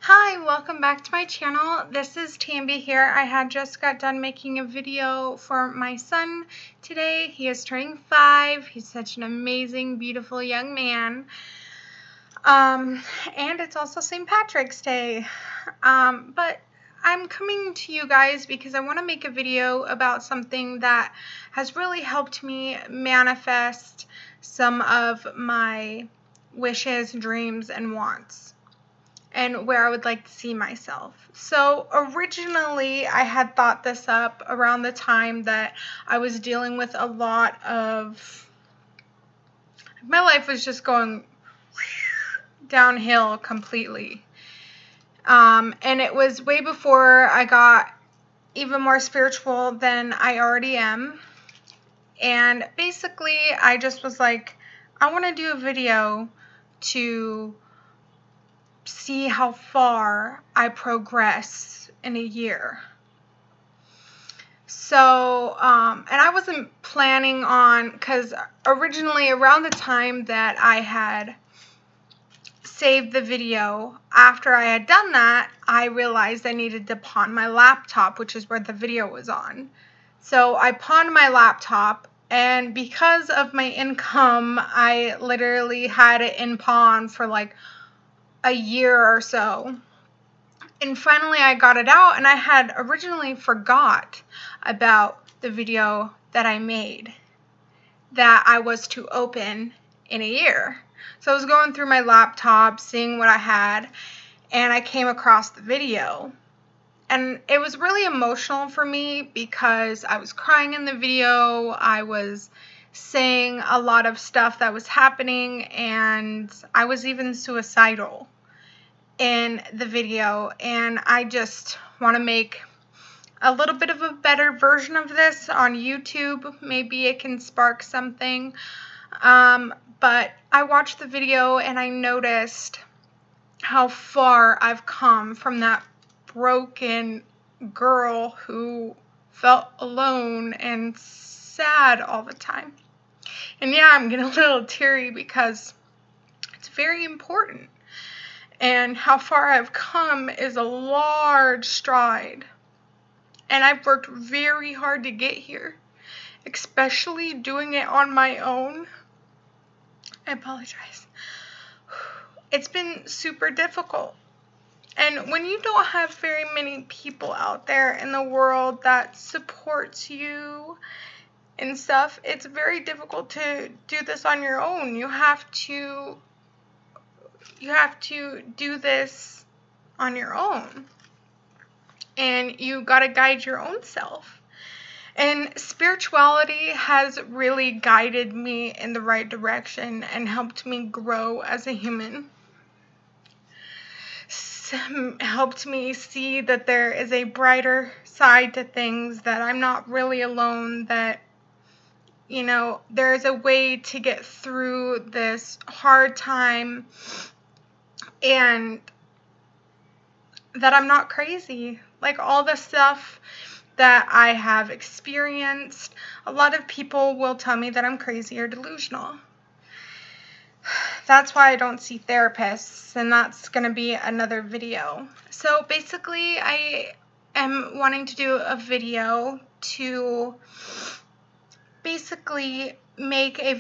Hi, welcome back to my channel. This is Tamby here. I had just got done making a video for my son today. He is turning 5. He's such an amazing, beautiful young man. And it's also St. Patrick's Day. But I'm coming to you guys because I want to make a video about something that has really helped me manifest some of my wishes, dreams, and wants, and where I would like to see myself. So originally I had thought this up around the time that I was dealing with a lot of, my life was just going downhill completely. And it was way before I got even more spiritual than I already am. And basically I just was like, I want to do a video to see how far I progress in a year. So, and I wasn't planning on, because originally around the time that I had saved the video, after I had done that, I realized I needed to pawn my laptop, which is where the video was on. So I pawned my laptop, and because of my income, I literally had it in pawn for like a year or so. And finally I got it out, and I had originally forgot about the video that I made that I was to open in a year. So I was going through my laptop, seeing what I had, and I came across the video. And it was really emotional for me because I was crying in the video. I was saying a lot of stuff that was happening, and I was even suicidal in the video, and I just want to make a little bit of a better version of this on YouTube. Maybe it can spark something. But I watched the video and I noticed how far I've come from that broken girl who felt alone and sad all the time. And yeah, I'm getting a little teary because it's very important. And how far I've come is a large stride. And I've worked very hard to get here, especially doing it on my own. I apologize. It's been super difficult. And when you don't have very many people out there in the world that supports you and stuff, it's very difficult to do this on your own. You have to do this on your own, and you got to guide your own self. And spirituality has really guided me in the right direction and helped me grow as a human. Helped me see that there is a brighter side to things, that I'm not really alone, that, you know, there's a way to get through this hard time, and that I'm not crazy. Like all the stuff that I have experienced, a lot of people will tell me that I'm crazy or delusional. That's why I don't see therapists, and that's going to be another video. So basically, I am wanting to do a video to basically make a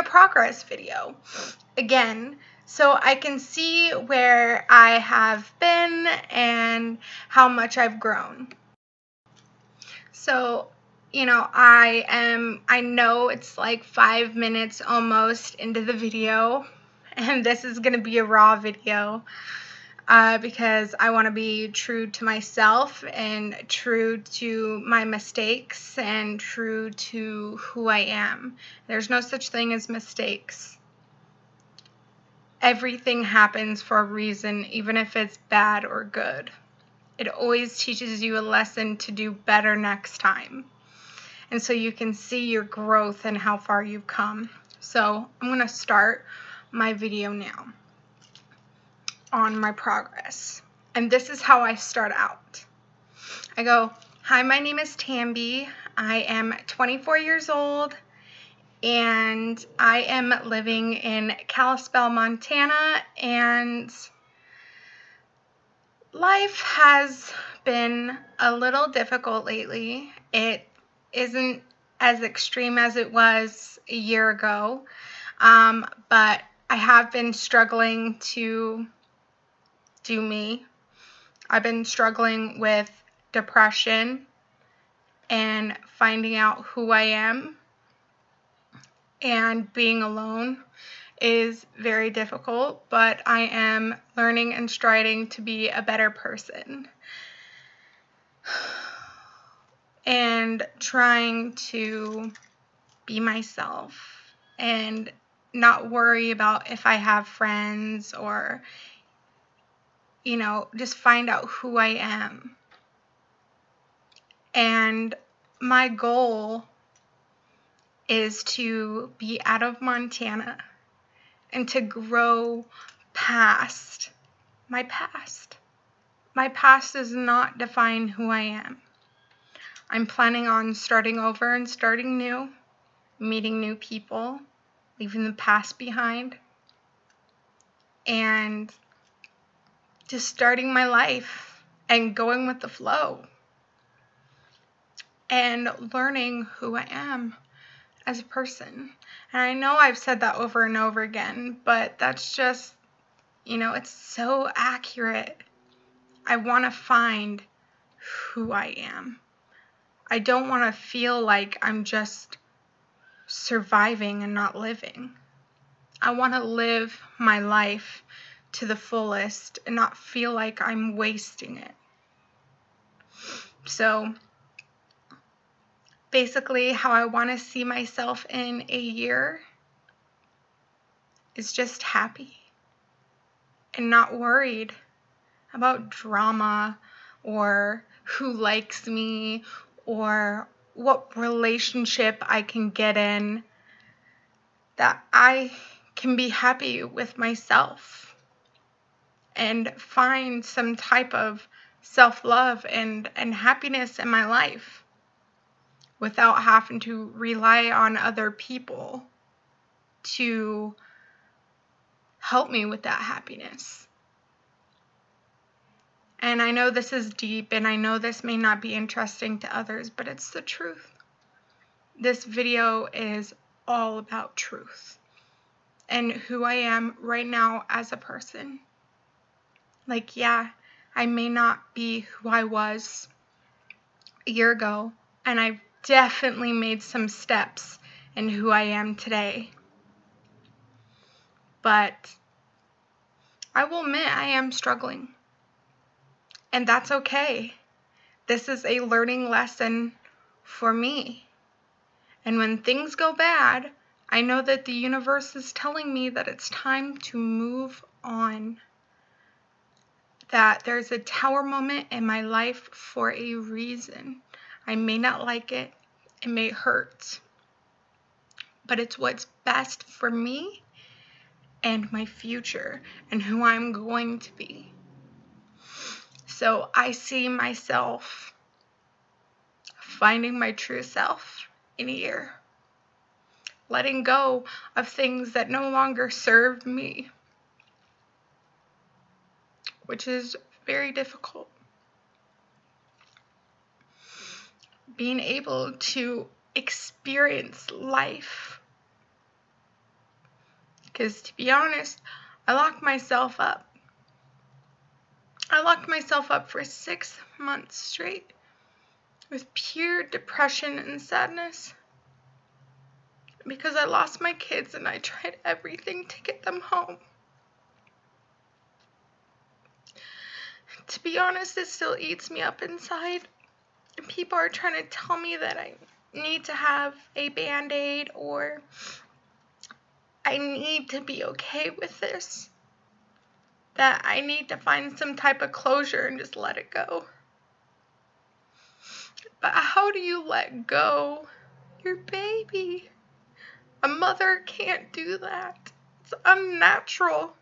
progress video again, so I can see where I have been and how much I've grown. So, you know, I know it's like 5 minutes almost into the video, and this is going to be a raw video because I want to be true to myself and true to my mistakes and true to who I am. There's no such thing as mistakes. Everything happens for a reason, even if it's bad or good. It always teaches you a lesson to do better next time. And so you can see your growth and how far you've come. So I'm going to start my video now on my progress. And this is how I start out. I go, "Hi, my name is Tamby. I am 24 years old, and I am living in Kalispell, Montana, and life has been a little difficult lately. It isn't as extreme as it was a year ago, but I have been struggling to do me. I've been struggling with depression and finding out who I am, and being alone is very difficult, but I am learning and striving to be a better person and trying to be myself and not worry about if I have friends or, just find out who I am. And my goal is to be out of Montana and to grow past my past. My past does not define who I am. I'm planning on starting over and starting new, meeting new people, leaving the past behind, and just starting my life and going with the flow and learning who I am as a person. And I know I've said that over and over again, but that's just, it's so accurate. I want to find who I am. I don't want to feel like I'm just surviving and not living. I want to live my life to the fullest and not feel like I'm wasting it. So basically, how I want to see myself in a year is just happy and not worried about drama or who likes me or what relationship I can get in, that I can be happy with myself and find some type of self-love and happiness in my life without having to rely on other people to help me with that happiness. And I know this is deep, and I know this may not be interesting to others, but it's the truth. This video is all about truth and who I am right now as a person. Like, yeah, I may not be who I was a year ago, and I've definitely made some steps in who I am today. But I will admit I am struggling. And that's okay. This is a learning lesson for me. And when things go bad, I know that the universe is telling me that it's time to move on. That there's a tower moment in my life for a reason. I may not like it. It may hurt. But it's what's best for me and my future and who I'm going to be. So I see myself finding my true self in a year. Letting go of things that no longer serve me, which is very difficult. Being able to experience life. Because to be honest, I locked myself up. I locked myself up for 6 months straight with pure depression and sadness because I lost my kids and I tried everything to get them home. To be honest, it still eats me up inside. People are trying to tell me that I need to have a Band-Aid or I need to be okay with this. That I need to find some type of closure and just let it go. But how do you let go your baby? A mother can't do that. It's unnatural.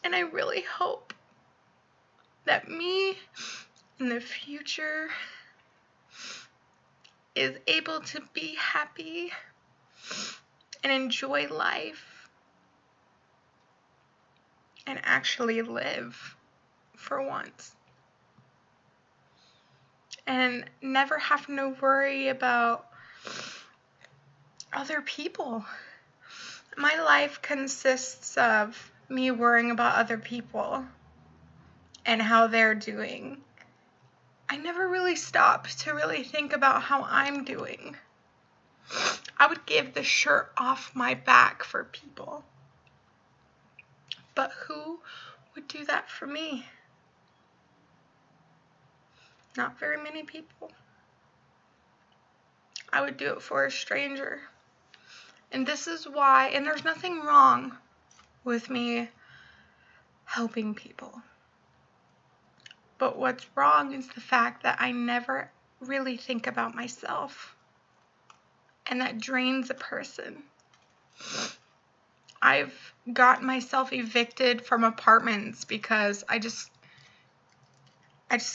And I really hope that me in the future is able to be happy and enjoy life and actually live for once. And never have to worry about other people. My life consists of me worrying about other people and how they're doing. I never really stop to really think about how I'm doing. I would give the shirt off my back for people. But who would do that for me? Not very many people. I would do it for a stranger. And this is why, and there's nothing wrong with me helping people. But what's wrong is the fact that I never really think about myself. And that drains a person. I've got myself evicted from apartments because I just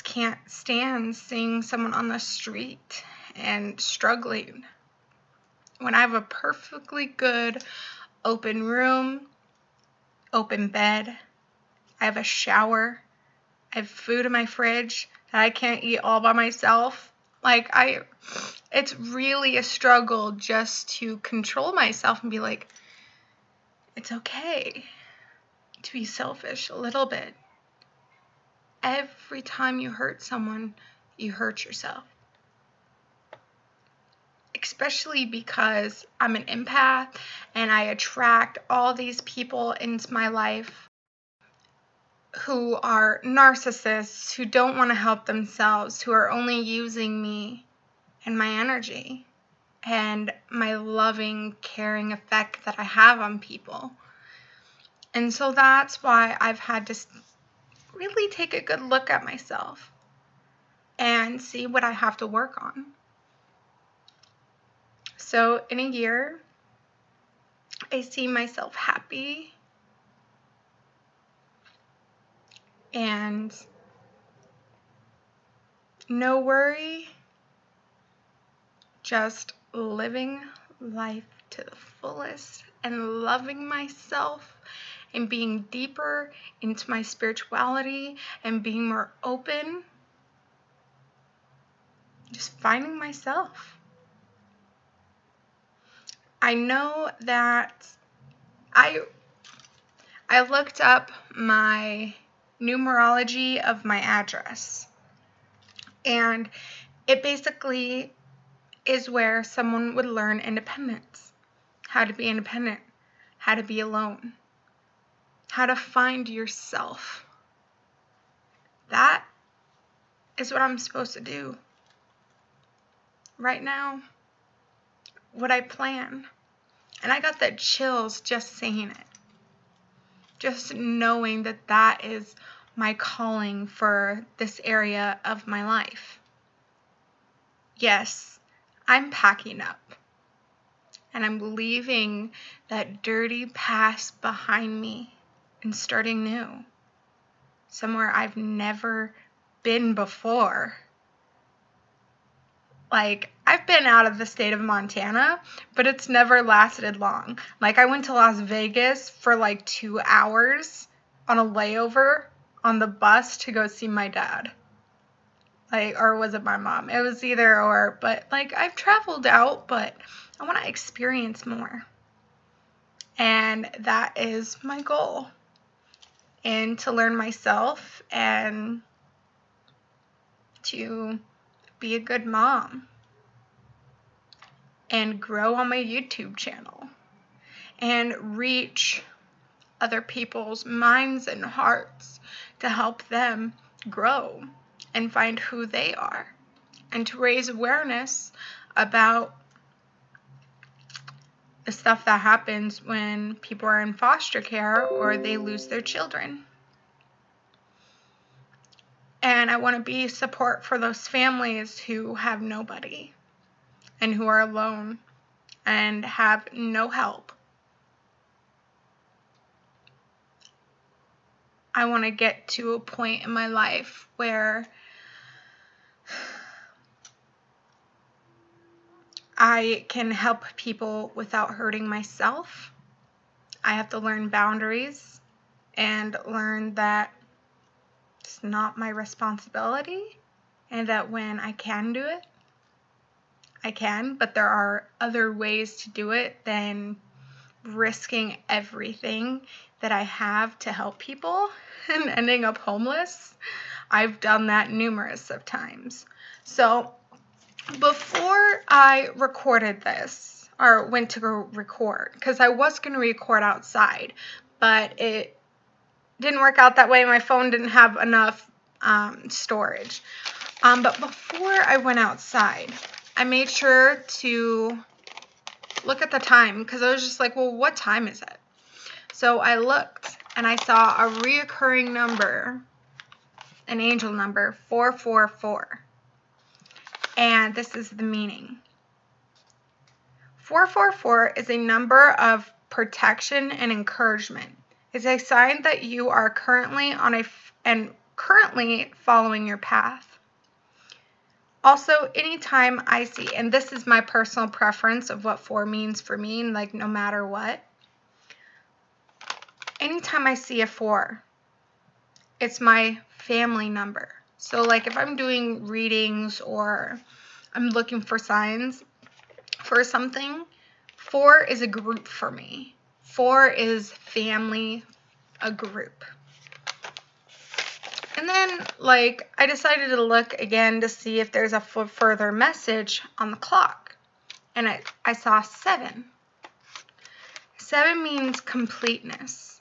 can't stand seeing someone on the street and struggling. When I have a perfectly good open room, open bed, I have a shower, I have food in my fridge that I can't eat all by myself. It's really a struggle just to control myself and be like, it's okay to be selfish a little bit. Every time you hurt someone, you hurt yourself. Especially because I'm an empath and I attract all these people into my life who are narcissists, who don't want to help themselves, who are only using me and my energy and my loving, caring effect that I have on people. And so that's why I've had to really take a good look at myself and see what I have to work on. So in a year, I see myself happy and no worry, just living life to the fullest and loving myself and being deeper into my spirituality and being more open, just finding myself. I know that I looked up my numerology of my address, and it basically is where someone would learn independence, how to be independent, how to be alone, how to find yourself. That is what I'm supposed to do right now, what I plan. And I got the chills just saying it, just knowing that that is my calling for this area of my life. Yes, I'm packing up. And I'm leaving that dirty past behind me and starting new. Somewhere I've never been before. I've been out of the state of Montana, but it's never lasted long. I went to Las Vegas for 2 hours on a layover on the bus to go see my dad. Or was it my mom? It was either or, but I've traveled out, but I want to experience more. And that is my goal. And to learn myself and to be a good mom and grow on my YouTube channel and reach other people's minds and hearts to help them grow and find who they are and to raise awareness about the stuff that happens when people are in foster care or they lose their children. And I want to be support for those families who have nobody and who are alone and have no help. I want to get to a point in my life where I can help people without hurting myself. I have to learn boundaries and learn that it's not my responsibility, and that when I can do it, I can, but there are other ways to do it than risking everything that I have to help people and ending up homeless. I've done that numerous of times. So before I recorded this, or went to go record, because I was going to record outside, but it didn't work out that way. My phone didn't have enough storage. But before I went outside, I made sure to look at the time, because I was just like, well, what time is it? So I looked, and I saw a reoccurring number, an angel number, 444. And this is the meaning. 444 is a number of protection and encouragement. It's a sign that you are currently currently following your path. Also, anytime I see, and this is my personal preference of what 4 means for me, like no matter what, anytime I see a 4, it's my family number. So like if I'm doing readings or I'm looking for signs for something, 4 is a group for me. 4 is family, a group. And then, like, I decided to look again to see if there's a further message on the clock. And I saw 7. 7 means completeness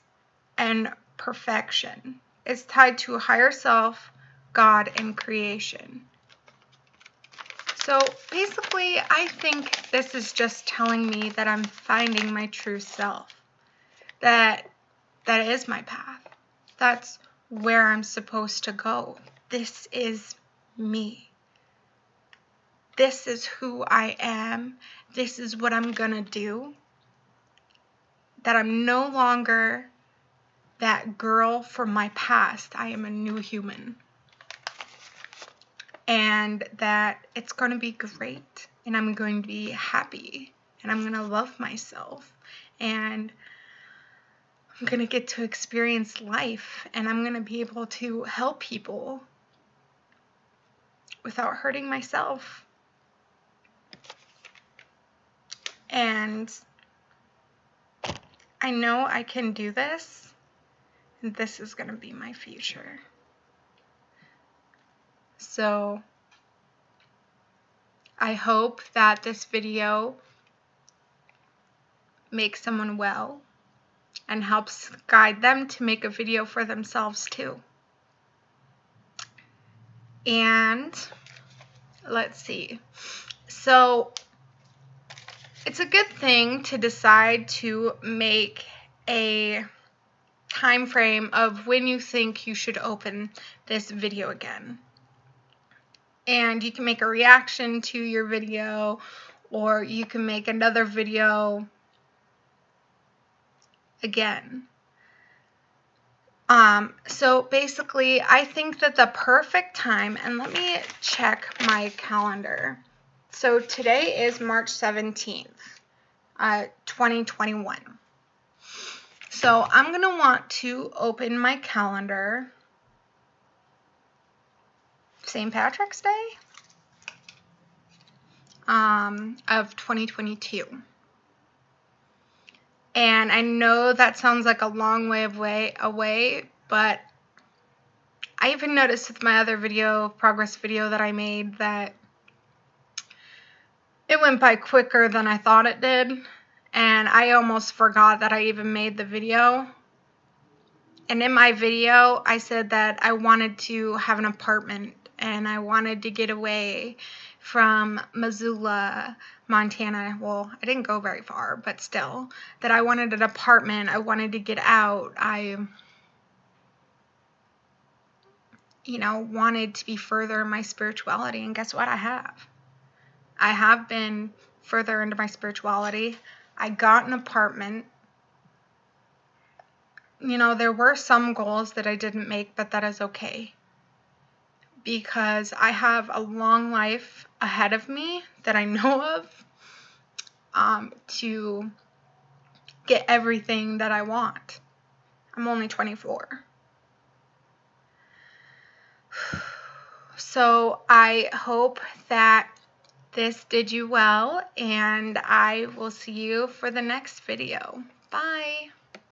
and perfection. It's tied to a higher self, God, and creation. So basically, I think this is just telling me that I'm finding my true self. That is my path. That's where I'm supposed to go. This is me. This is who I am. This is what I'm gonna do. That I'm no longer that girl from my past. I am a new human. And that it's gonna be great. And I'm going to be happy. And I'm gonna love myself. And I'm going to get to experience life, and I'm going to be able to help people without hurting myself. And I know I can do this, and this is going to be my future. So I hope that this video makes someone well and helps guide them to make a video for themselves too. And let's see. So it's a good thing to decide to make a time frame of when you think you should open this video again. And you can make a reaction to your video, or you can make another video again. So basically, I think that the perfect time, and let me check my calendar. So today is March 17th, 2021. So I'm going to want to open my calendar. St. Patrick's Day of 2022. And I know that sounds like a long way away, but I even noticed with my other progress video that I made, that it went by quicker than I thought it did. And I almost forgot that I even made the video. And in my video, I said that I wanted to have an apartment and I wanted to get away from Missoula, Montana. Well, I didn't go very far, but still, that I wanted an apartment. I wanted to get out. I, wanted to be further in my spirituality. And guess what? I have been further into my spirituality. I got an apartment. There were some goals that I didn't make, but that is okay. Because I have a long life ahead of me that I know of. to get everything that I want. I'm only 24. So I hope that this did you well, and I will see you for the next video. Bye.